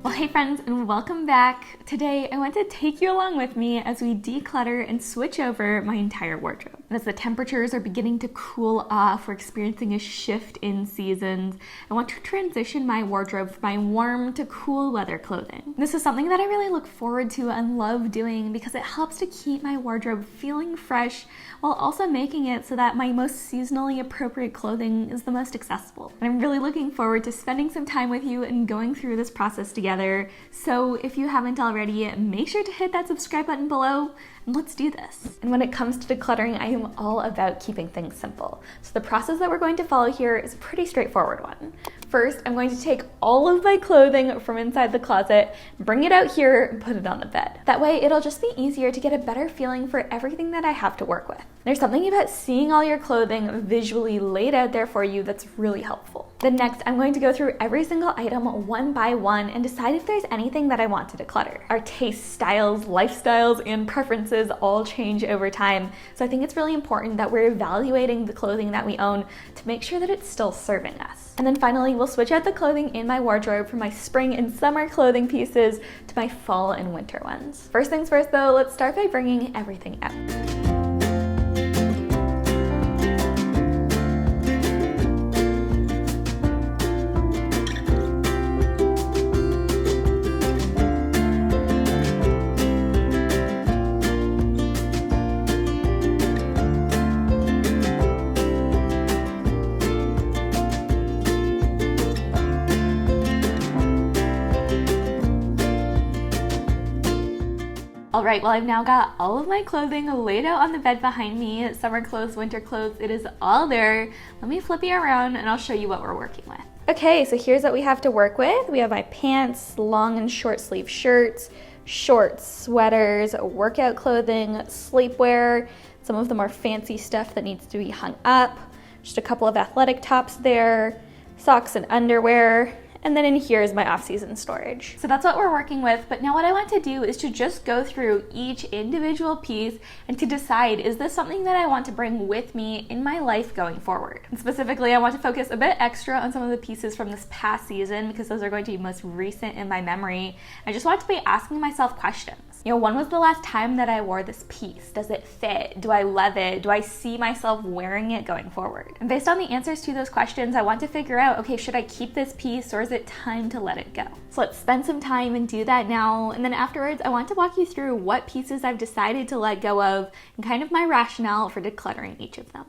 Well, hey friends, and welcome back. Today, I want to take you along with me as we declutter and switch over my entire wardrobe. And as the temperatures are beginning to cool off, we're experiencing a shift in seasons. I want to transition my wardrobe from my warm to cool weather clothing. This is something that I really look forward to and love doing because it helps to keep my wardrobe feeling fresh while also making it so that my most seasonally appropriate clothing is the most accessible. And I'm really looking forward to spending some time with you and going through this process together. So if you haven't already, make sure to hit that subscribe button below and let's do this. And when it comes to decluttering, I am all about keeping things simple. So the process that we're going to follow here is a pretty straightforward one. First, I'm going to take all of my clothing from inside the closet, bring it out here, and put it on the bed. That way, it'll just be easier to get a better feeling for everything that I have to work with. There's something about seeing all your clothing visually laid out there for you that's really helpful. Then next, I'm going to go through every single item one by one and decide if there's anything that I want to declutter. Our tastes, styles, lifestyles, and preferences all change over time, so I think it's really important that we're evaluating the clothing that we own to make sure that it's still serving us. And then finally, we'll switch out the clothing in my wardrobe from my spring and summer clothing pieces to my fall and winter ones. First things first though, let's start by bringing everything out. All right, well, I've now got all of my clothing laid out on the bed behind me. Summer clothes, winter clothes, it is all there. Let me flip you around and I'll show you what we're working with. Okay, so here's what we have to work with. We have my pants, long and short sleeve shirts, shorts, sweaters, workout clothing, sleepwear, some of the more fancy stuff that needs to be hung up, just a couple of athletic tops there, socks and underwear, and then in here is my off-season storage. So that's what we're working with, but now what I want to do is to just go through each individual piece and to decide, is this something that I want to bring with me in my life going forward? And specifically, I want to focus a bit extra on some of the pieces from this past season because those are going to be most recent in my memory. I just want to be asking myself questions. You know, when was the last time that I wore this piece? Does it fit? Do I love it? Do I see myself wearing it going forward? And based on the answers to those questions, I want to figure out, okay, should I keep this piece or is it time to let it go? So let's spend some time and do that now. And then afterwards, I want to walk you through what pieces I've decided to let go of and kind of my rationale for decluttering each of them.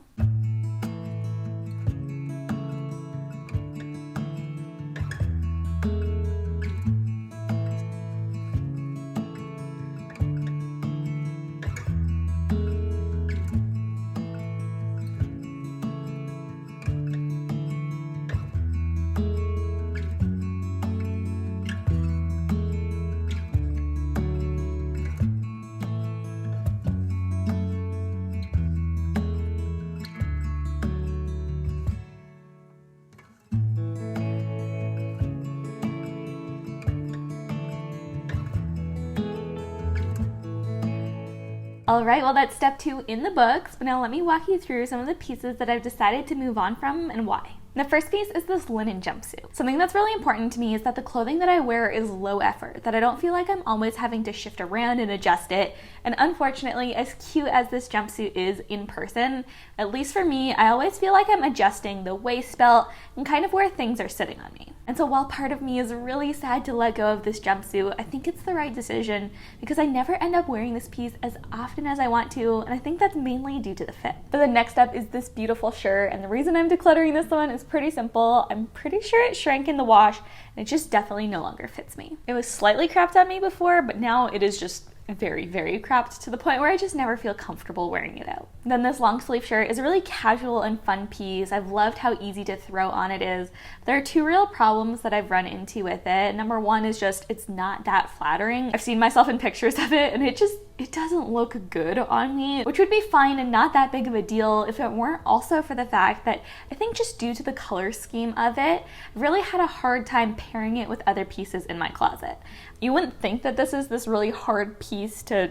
All right, well, that's step 2 in the books, but now let me walk you through some of the pieces that I've decided to move on from and why. The first piece is this linen jumpsuit. Something that's really important to me is that the clothing that I wear is low effort, that I don't feel like I'm always having to shift around and adjust it. And unfortunately, as cute as this jumpsuit is in person, at least for me, I always feel like I'm adjusting the waist belt and kind of where things are sitting on me. And so while part of me is really sad to let go of this jumpsuit, I think it's the right decision because I never end up wearing this piece as often as I want to, and I think that's mainly due to the fit. So the next up is this beautiful shirt, and the reason I'm decluttering this one is pretty simple. I'm pretty sure it shrank in the wash, and it just definitely no longer fits me. It was slightly cropped on me before, but now it is just very, very cropped to the point where I just never feel comfortable wearing it out. Then this long sleeve shirt is a really casual and fun piece. I've loved how easy to throw on it is. There are 2 real problems that I've run into with it. Number 1 is just it's not that flattering. I've seen myself in pictures of it and it doesn't look good on me, which would be fine and not that big of a deal if it weren't also for the fact that I think just due to the color scheme of it, I really had a hard time pairing it with other pieces in my closet. You wouldn't think that this is this really hard piece to,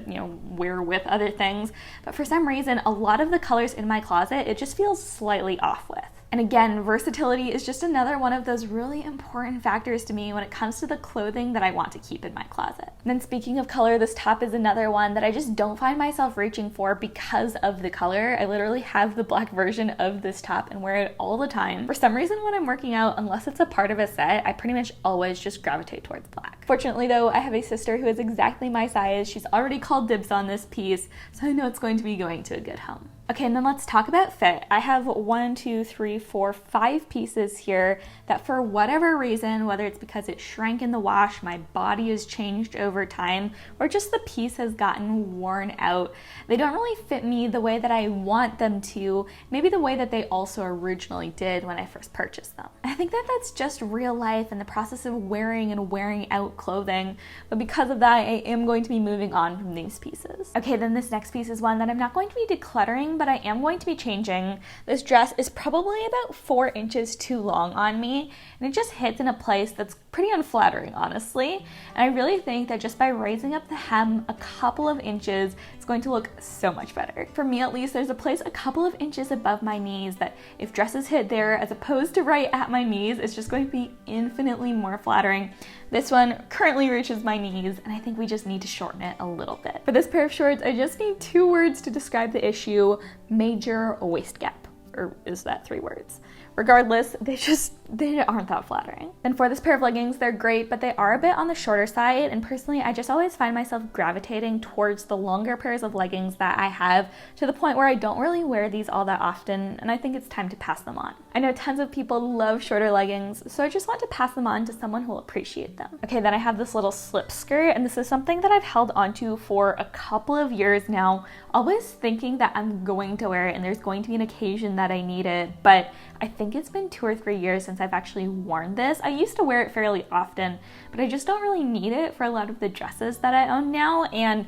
wear with other things, but for some reason, a lot of the colors in my closet, it just feels slightly off with. And again, versatility is just another one of those really important factors to me when it comes to the clothing that I want to keep in my closet. And then speaking of color, this top is another one that I just don't find myself reaching for because of the color. I literally have the black version of this top and wear it all the time. For some reason, when I'm working out, unless it's a part of a set, I pretty much always just gravitate towards black. Fortunately though, I have a sister who is exactly my size. She's already called dibs on this piece, so I know it's going to be going to a good home. Okay, and then let's talk about fit. I have 5 pieces here that for whatever reason, whether it's because it shrank in the wash, my body has changed over time, or just the piece has gotten worn out, they don't really fit me the way that I want them to, maybe the way that they also originally did when I first purchased them. I think that that's just real life and the process of wearing and wearing out clothing, but because of that, I am going to be moving on from these pieces. Okay, then this next piece is one that I'm not going to be decluttering, but I am going to be changing. This dress is probably about 4 inches too long on me, and it just hits in a place that's pretty unflattering, honestly. And I really think that just by raising up the hem a couple of inches, it's going to look so much better. For me at least, there's a place a couple of inches above my knees that if dresses hit there as opposed to right at my knees, it's just going to be infinitely more flattering. This one currently reaches my knees, and I think we just need to shorten it a little bit. For this pair of shorts, I just need 2 words to describe the issue: major waist gap. Or is that 3 words? Regardless, they aren't that flattering. And for this pair of leggings, they're great, but they are a bit on the shorter side. And personally, I just always find myself gravitating towards the longer pairs of leggings that I have, to the point where I don't really wear these all that often, and I think it's time to pass them on. I know tons of people love shorter leggings, so I just want to pass them on to someone who will appreciate them. Okay, then I have this little slip skirt, and this is something that I've held onto for a couple of years now, always thinking that I'm going to wear it and there's going to be an occasion that I need it, but I think it's been 2 or 3 years since I've actually worn this. I used to wear it fairly often, but I just don't really need it for a lot of the dresses that I own now, and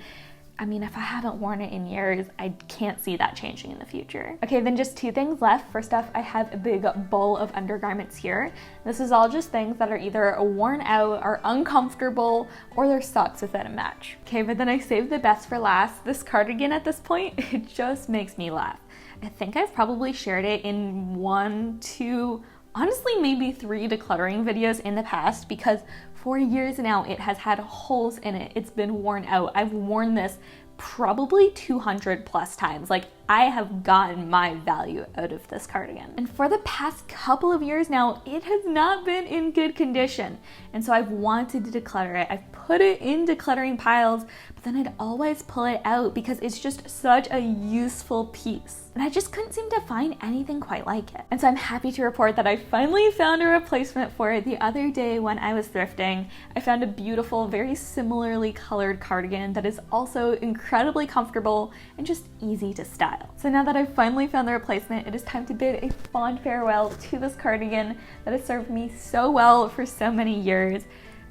I mean, if I haven't worn it in years, I can't see that changing in the future. Okay, then just 2 things left. First off, I have a big bowl of undergarments here. This is all just things that are either worn out or uncomfortable, or they're socks without a match. Okay, but then I saved the best for last. This cardigan at this point, it just makes me laugh. I think I've probably shared it in 1, 2, honestly maybe 3 decluttering videos in the past, because for years now it has had holes in it. It's been worn out. I've worn this probably 200 plus times. Like, I have gotten my value out of this cardigan. And for the past couple of years now, it has not been in good condition. And so I've wanted to declutter it. I've put it in decluttering piles, but then I'd always pull it out because it's just such a useful piece. And I just couldn't seem to find anything quite like it. And so I'm happy to report that I finally found a replacement for it the other day when I was thrifting. I found a beautiful, very similarly colored cardigan that is also incredibly comfortable and just easy to style. So now that I've finally found the replacement, it is time to bid a fond farewell to this cardigan that has served me so well for so many years.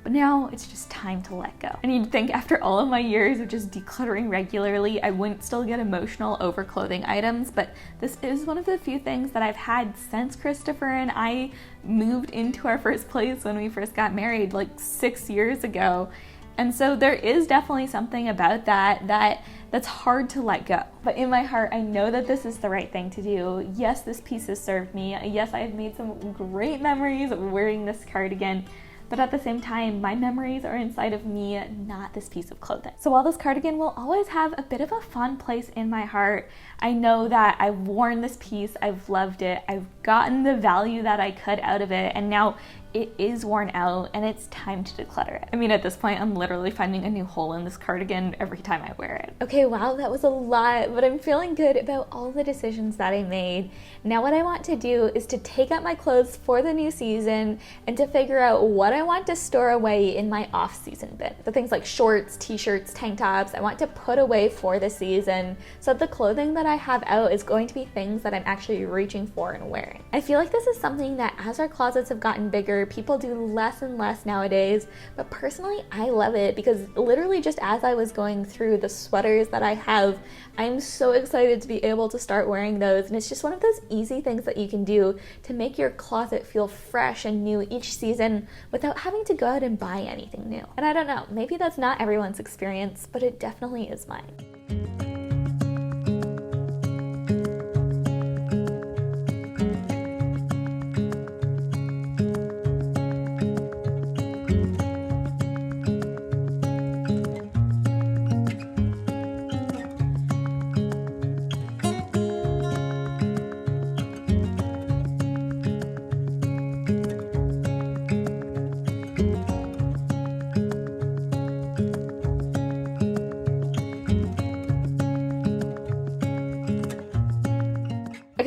But now it's just time to let go. And you'd think after all of my years of just decluttering regularly, I wouldn't still get emotional over clothing items, but this is one of the few things that I've had since Christopher and I moved into our first place when we first got married like 6 years ago. And so there is definitely something about that's hard to let go. But in my heart, I know that this is the right thing to do. Yes, this piece has served me. Yes, I have made some great memories of wearing this cardigan. But at the same time, my memories are inside of me, not this piece of clothing. So while this cardigan will always have a bit of a fun place in my heart, I know that I've worn this piece, I've loved it, I've gotten the value that I could out of it, and now it is worn out and it's time to declutter it. I mean, at this point, I'm literally finding a new hole in this cardigan every time I wear it. Okay, wow, that was a lot, but I'm feeling good about all the decisions that I made. Now what I want to do is to take out my clothes for the new season and to figure out what I want to store away in my off-season bin. So things like shorts, t-shirts, tank tops, I want to put away for the season so that the clothing that I have out is going to be things that I'm actually reaching for and wearing. I feel like this is something that as our closets have gotten bigger, people do less and less nowadays, but personally I love it because literally just as I was going through the sweaters that I have, I'm so excited to be able to start wearing those, and it's just one of those easy things that you can do to make your closet feel fresh and new each season without having to go out and buy anything new. And I don't know, maybe that's not everyone's experience, but it definitely is mine.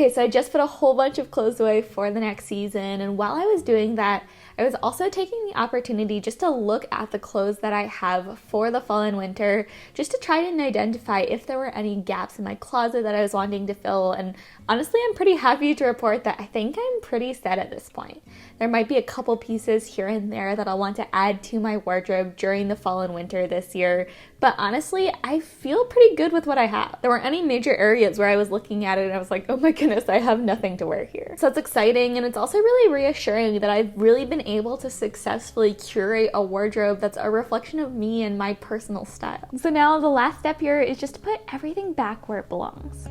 Okay, so I just put a whole bunch of clothes away for the next season, and while I was doing that, I was also taking the opportunity just to look at the clothes that I have for the fall and winter, just to try and identify if there were any gaps in my closet that I was wanting to fill. And honestly, I'm pretty happy to report that I think I'm pretty set at this point. There might be a couple pieces here and there that I'll want to add to my wardrobe during the fall and winter this year, but honestly, I feel pretty good with what I have. There weren't any major areas where I was looking at it and I was like, oh my goodness, I have nothing to wear here. So it's exciting, and it's also really reassuring that I've really been able to successfully curate a wardrobe that's a reflection of me and my personal style. So now the last step here is just to put everything back where it belongs.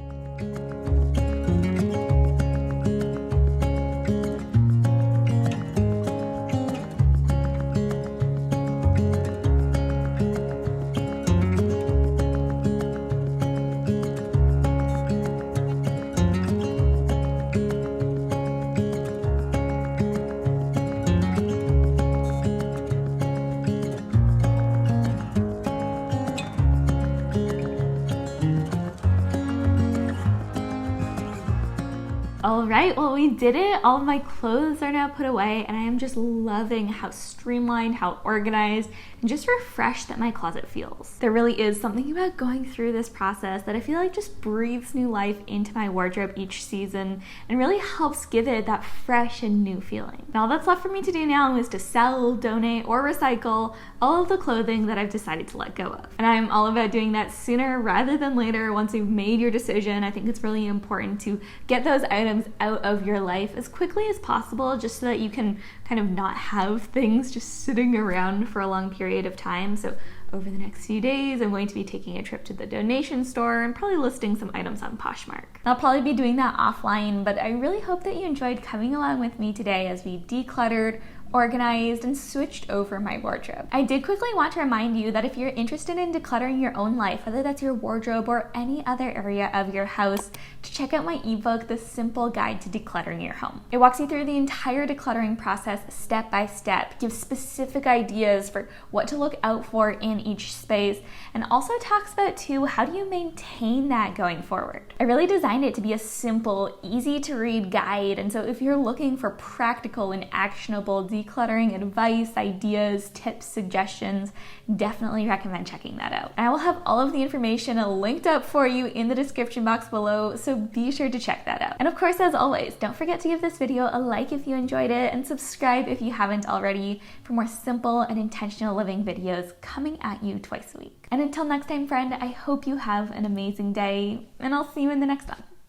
All right, well, we did it. All of my clothes are now put away, and I am just loving how streamlined, how organized, and just refreshed that my closet feels. There really is something about going through this process that I feel like just breathes new life into my wardrobe each season and really helps give it that fresh and new feeling. And all that's left for me to do now is to sell, donate, or recycle all of the clothing that I've decided to let go of. And I'm all about doing that sooner rather than later. Once you've made your decision, I think it's really important to get those items out of your life as quickly as possible, just so that you can kind of not have things just sitting around for a long period of time. So over the next few days, I'm going to be taking a trip to the donation store and probably listing some items on Poshmark. I'll probably be doing that offline, but I really hope that you enjoyed coming along with me today as we decluttered, organized, and switched over my wardrobe. I did quickly want to remind you that if you're interested in decluttering your own life, whether that's your wardrobe or any other area of your house, to check out my ebook, The Simple Guide to Decluttering Your Home. It walks you through the entire decluttering process step by step, gives specific ideas for what to look out for in each space, and also talks about too, how do you maintain that going forward. I really designed it to be a simple, easy to read guide, and so if you're looking for practical and actionable decluttering advice, ideas, tips, suggestions, definitely recommend checking that out. And I will have all of the information linked up for you in the description box below, so be sure to check that out. And of course, as always, don't forget to give this video a like if you enjoyed it, and subscribe if you haven't already for more simple and intentional living videos coming at you twice a week. And until next time, friend, I hope you have an amazing day, and I'll see you in the next one.